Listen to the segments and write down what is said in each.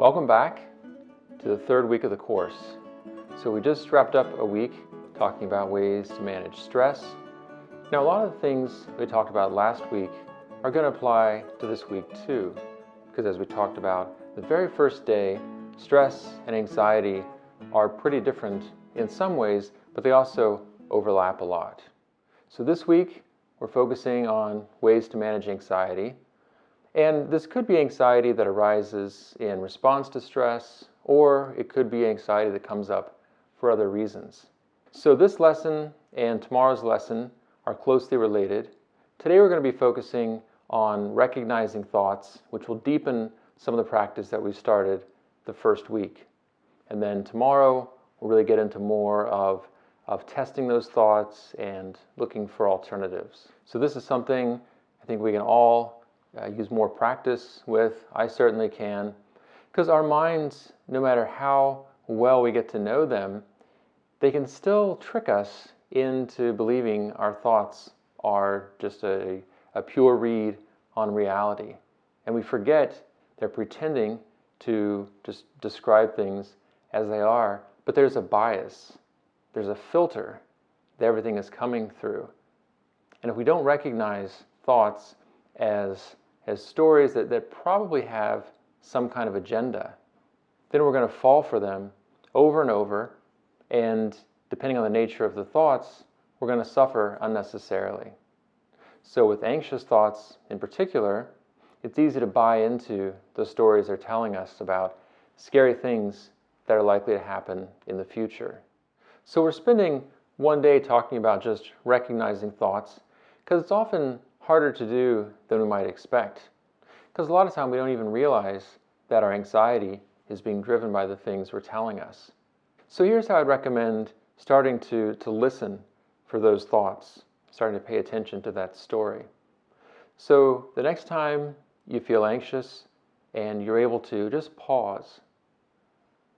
Welcome back to the third week of the course. So we just wrapped up a week talking about ways to manage stress. Now, a lot of the things we talked about last week are going to apply to this week too, because as we talked about the very first day, stress and anxiety are pretty different in some ways, but they also overlap a lot. So this week, we're focusing on ways to manage anxiety. And this could be anxiety that arises in response to stress, or it could be anxiety that comes up for other reasons. So this lesson and tomorrow's lesson are closely related. Today we're going to be focusing on recognizing thoughts, which will deepen some of the practice that we started the first week. And then tomorrow we'll really get into more of testing those thoughts and looking for alternatives. So this is something I think we can all use more practice with. I certainly can, because our minds, no matter how well we get to know them, they can still trick us into believing our thoughts are just a pure read on reality. And we forget they're pretending to just describe things as they are, but there's a bias, there's a filter that everything is coming through. And if we don't recognize thoughts as stories that probably have some kind of agenda, then we're going to fall for them over and over, and depending on the nature of the thoughts, we're going to suffer unnecessarily. So with anxious thoughts in particular, it's easy to buy into the stories they're telling us about scary things that are likely to happen in the future. So we're spending one day talking about just recognizing thoughts, because it's often harder to do than we might expect. Because a lot of time we don't even realize that our anxiety is being driven by the things we're telling us. So here's how I'd recommend starting to listen for those thoughts, starting to pay attention to that story. So the next time you feel anxious and you're able to just pause,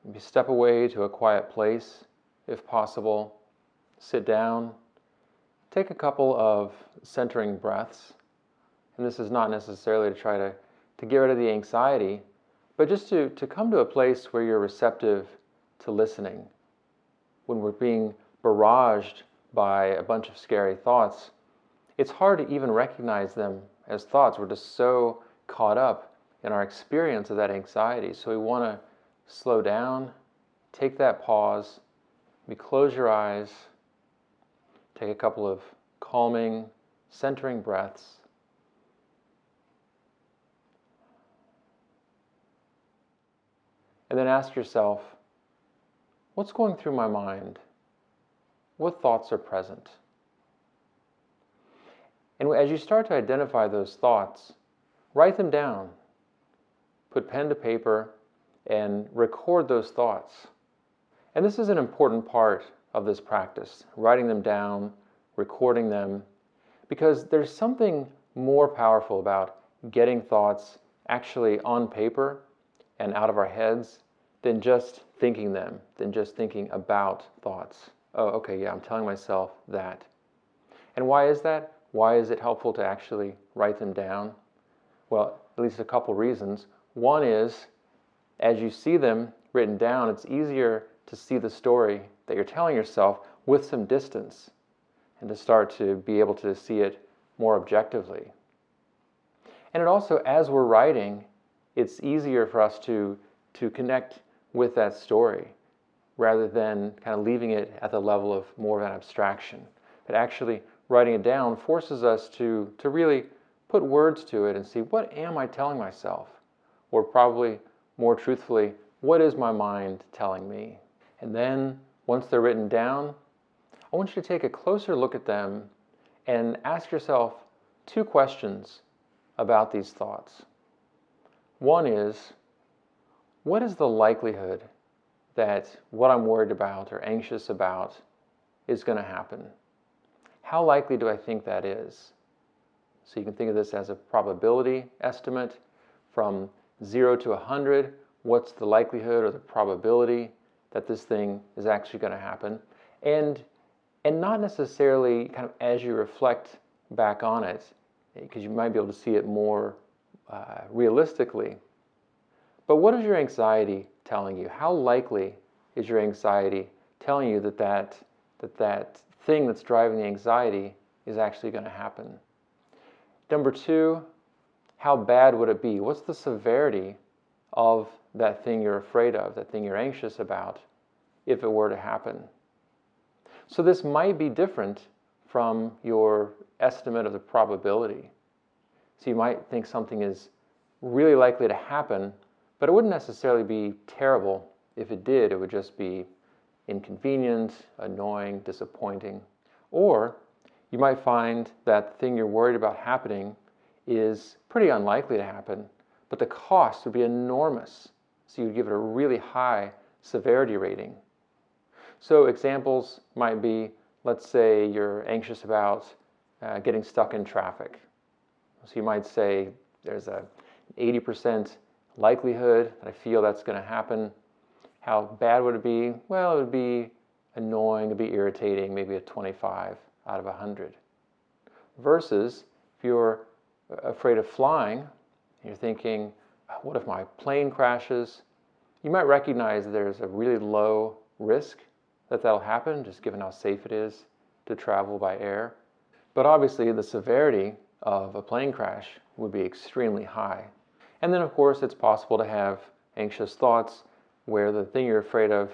maybe step away to a quiet place if possible, sit down, take a couple of centering breaths. And this is not necessarily to try to get rid of the anxiety, but just to come to a place where you're receptive to listening. When we're being barraged by a bunch of scary thoughts, it's hard to even recognize them as thoughts. We're just so caught up in our experience of that anxiety. So we want to slow down, take that pause, maybe close your eyes, take a couple of calming, centering breaths. And then ask yourself, what's going through my mind? What thoughts are present? And as you start to identify those thoughts, write them down. Put pen to paper and record those thoughts. And this is an important part of this practice, writing them down, recording them, because there's something more powerful about getting thoughts actually on paper and out of our heads than just thinking them, than just thinking about thoughts. Oh, okay, yeah, I'm telling myself that. And why is that? Why is it helpful to actually write them down? Well, at least a couple reasons. One is, as you see them written down, it's easier to see the story that you're telling yourself with some distance and to start to be able to see it more objectively. And it also, as we're writing, it's easier for us to connect with that story rather than kind of leaving it at the level of more of an abstraction. But actually writing it down forces us to really put words to it and see, what am I telling myself? Or probably more truthfully, what is my mind telling me? And then once they're written down, I want you to take a closer look at them and ask yourself two questions about these thoughts. One is, what is the likelihood that what I'm worried about or anxious about is going to happen? How likely do I think that is? So you can think of this as a probability estimate from 0 to 100. What's the likelihood or the probability that this thing is actually going to happen? And not necessarily kind of as you reflect back on it, because you might be able to see it more realistically, But what is your anxiety telling you? How likely is your anxiety telling you that thing that's driving the anxiety is actually going to happen? Number two, how bad would it be? What's the severity of that thing you're afraid of, that thing you're anxious about, if it were to happen? So this might be different from your estimate of the probability. So you might think something is really likely to happen, but it wouldn't necessarily be terrible. If it did, it would just be inconvenient, annoying, disappointing. Or you might find that the thing you're worried about happening is pretty unlikely to happen, but the cost would be enormous. So you'd give it a really high severity rating. So examples might be, let's say you're anxious about getting stuck in traffic. So you might say, there's an 80% likelihood that I feel that's going to happen. How bad would it be? Well, it would be annoying, it would be irritating, maybe a 25 out of 100. Versus if you're afraid of flying, you're thinking, what if my plane crashes? You might recognize there's a really low risk that that'll happen, just given how safe it is to travel by air. But obviously the severity of a plane crash would be extremely high. And then of course it's possible to have anxious thoughts where the thing you're afraid of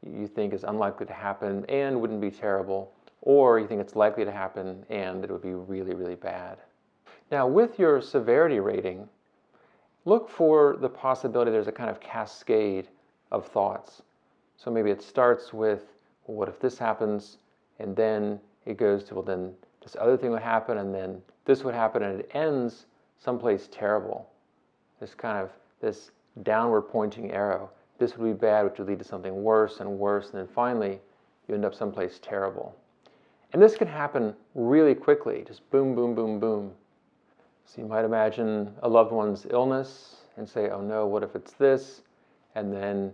you think is unlikely to happen and wouldn't be terrible, or you think it's likely to happen and it would be really, really bad. Now with your severity rating, look for the possibility there's a kind of cascade of thoughts. So maybe it starts with, well, what if this happens? And then it goes to, well, then this other thing would happen, and then this would happen, and it ends someplace terrible. This downward pointing arrow. This would be bad, which would lead to something worse and worse, and then finally you end up someplace terrible. And this can happen really quickly, just boom, boom, boom, boom. So you might imagine a loved one's illness and say, oh no, what if it's this? And then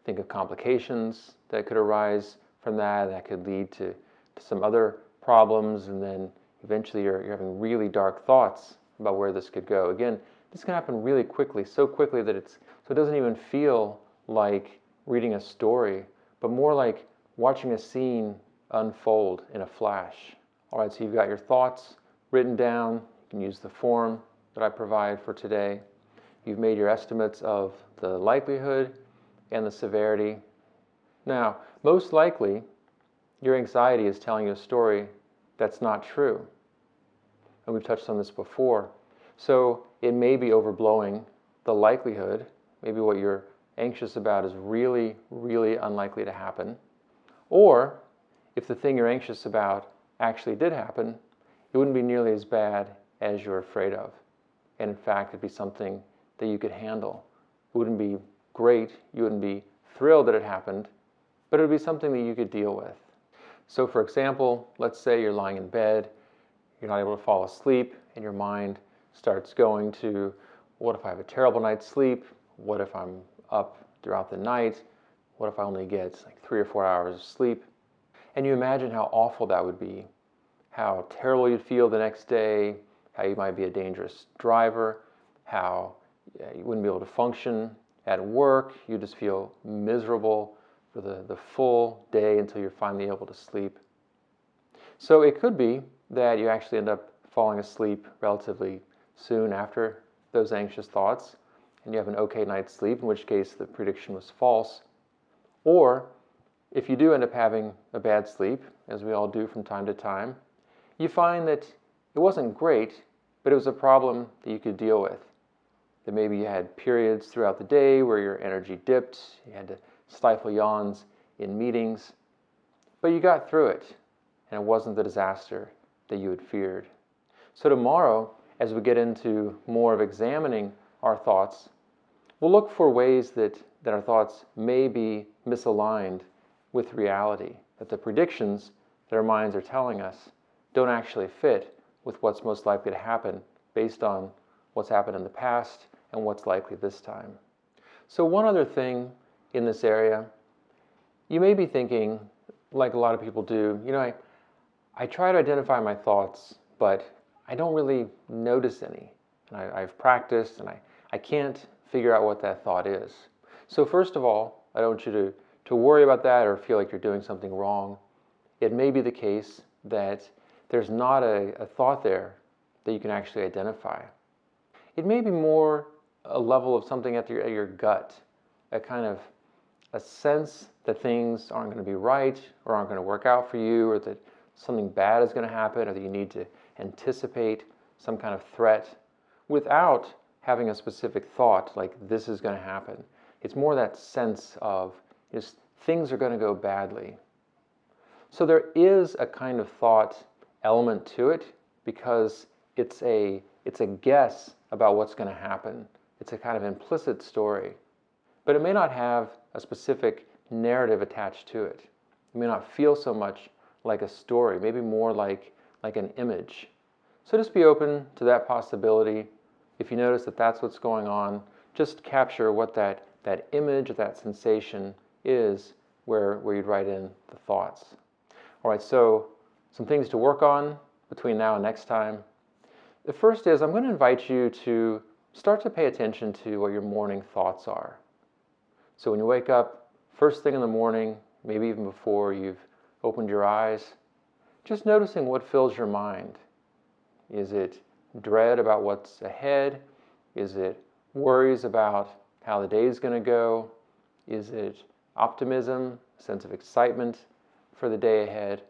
think of complications that could arise from that. That could lead to some other problems, and then eventually you're having really dark thoughts about where this could go. Again, this can happen really quickly, so quickly that it doesn't even feel like reading a story, but more like watching a scene unfold in a flash. All right, so you've got your thoughts written down. You can use the form that I provide for today. You've made your estimates of the likelihood and the severity. Now, most likely, your anxiety is telling you a story that's not true. And we've touched on this before. So it may be overblowing the likelihood. Maybe what you're anxious about is really, really unlikely to happen. Or if the thing you're anxious about actually did happen, it wouldn't be nearly as bad as you're afraid of. And in fact, it'd be something that you could handle. It wouldn't be great, you wouldn't be thrilled that it happened, but it would be something that you could deal with. So for example, let's say you're lying in bed, you're not able to fall asleep, and your mind starts going to, what if I have a terrible night's sleep? What if I'm up throughout the night? What if I only get like 3 or 4 hours of sleep? And you imagine how awful that would be, how terrible you'd feel the next day, how you might be a dangerous driver, how you wouldn't be able to function at work, you just feel miserable for the full day until you're finally able to sleep. So it could be that you actually end up falling asleep relatively soon after those anxious thoughts, and you have an okay night's sleep, in which case the prediction was false. Or if you do end up having a bad sleep, as we all do from time to time, you find that it wasn't great, but it was a problem that you could deal with. That maybe you had periods throughout the day where your energy dipped, you had to stifle yawns in meetings, but you got through it, and it wasn't the disaster that you had feared. So tomorrow, as we get into more of examining our thoughts, we'll look for ways that our thoughts may be misaligned with reality, that the predictions that our minds are telling us don't actually fit with what's most likely to happen based on what's happened in the past and what's likely this time. So one other thing in this area, you may be thinking, like a lot of people do, I try to identify my thoughts, but I don't really notice any. And I've practiced and I can't figure out what that thought is. So first of all, I don't want you to worry about that or feel like you're doing something wrong. It may be the case that there's not a thought there that you can actually identify. It may be more a level of something at your gut, a kind of a sense that things aren't going to be right or aren't going to work out for you, or that something bad is going to happen, or that you need to anticipate some kind of threat without having a specific thought like this is going to happen. It's more that sense of just things are going to go badly. So there is a kind of thought element to it because it's a guess about what's going to happen. It's a kind of implicit story. But it may not have a specific narrative attached to it. It may not feel so much like a story, maybe more like an image. So just be open to that possibility. If you notice that that's what's going on, just capture what that image or that sensation is where you'd write in the thoughts. All right, so some things to work on between now and next time. The first is I'm going to invite you to start to pay attention to what your morning thoughts are. So when you wake up, first thing in the morning, maybe even before you've opened your eyes, just noticing what fills your mind. Is it dread about what's ahead? Is it worries about how the day is going to go? Is it optimism, a sense of excitement for the day ahead?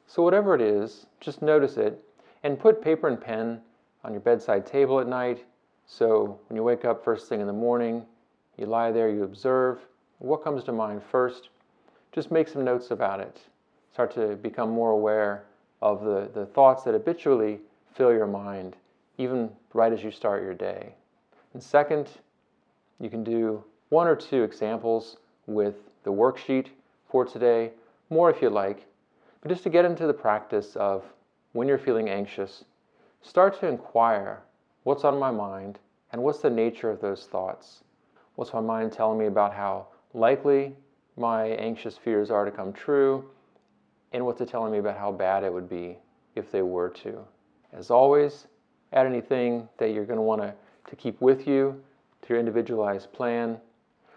So whatever it is, just notice it and put paper and pen on your bedside table at night. So when you wake up first thing in the morning, you lie there, you observe what comes to mind first. Just make some notes about it. Start to become more aware of the thoughts that habitually fill your mind, even right as you start your day. And second, you can do one or two examples with the worksheet for today, more if you like, but just to get into the practice of when you're feeling anxious, start to inquire what's on my mind and what's the nature of those thoughts. What's my mind telling me about how likely my anxious fears are to come true, and what's it telling me about how bad it would be if they were to. As always, add anything that you're going to want to keep with you to your individualized plan.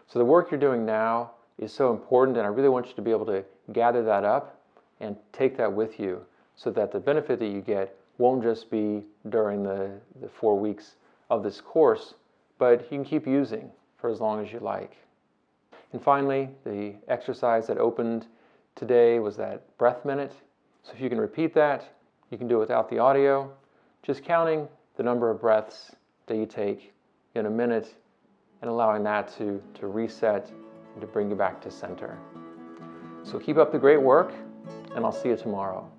So the work you're doing now is so important, and I really want you to be able to gather that up and take that with you so that the benefit that you get won't just be during the 4 weeks of this course, but you can keep using for as long as you like. And finally, the exercise that opened today was that breath minute. So if you can repeat that, you can do it without the audio, just counting the number of breaths that you take in a minute and allowing that to reset and to bring you back to center. So keep up the great work, and I'll see you tomorrow.